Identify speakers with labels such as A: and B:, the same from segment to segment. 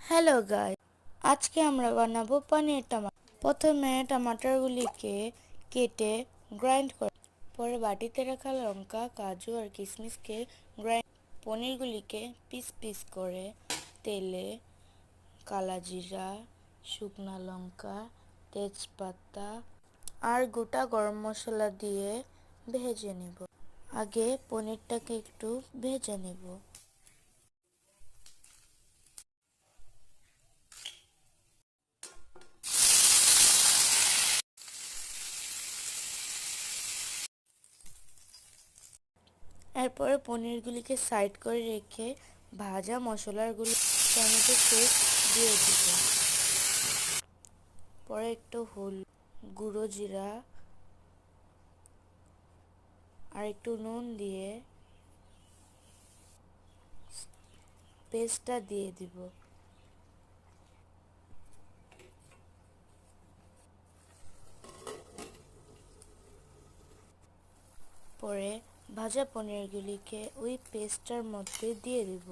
A: Hello guys, আজকে আমরা বানাবো পনির টমাটো। প্রথমে টমাটোগুলিকে কেটে গ্রাইন্ড করে, পরে বাটিতে রাখা লঙ্কা, কাজু আর কিশমিশকে গ্রাইন্ড, পনিরগুলিকে পিস পিস করে তেলে কালা জিরা, শুকনা লঙ্কা, তেজপাতা আর গোটা গরম মশলা দিয়ে ভেজে নেব। আগে পনিরটাকে একটু ভেজে নেব। এরপরে পনিরগুলিকে সাইড করে রেখে ভাজা মশলাগুলো টমেটো পেস্ট দিয়ে দিব। পরে একটু গুঁড়ো জিরা আর একটু নুন দিয়ে পেস্টটা দিয়ে দিব। পরে ভাজা পনিরগুলিকে ওই পেস্টটার মধ্যে দিয়ে দিব।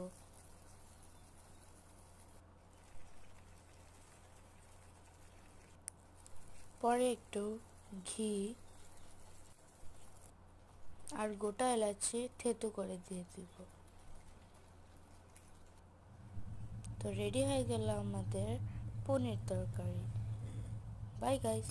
A: পরে একটু ঘি আর গোটা এলাচি থেতো করে দিয়ে দিব। তো রেডি হয়ে গেল আমাদের পনির তরকারি। Bye guys.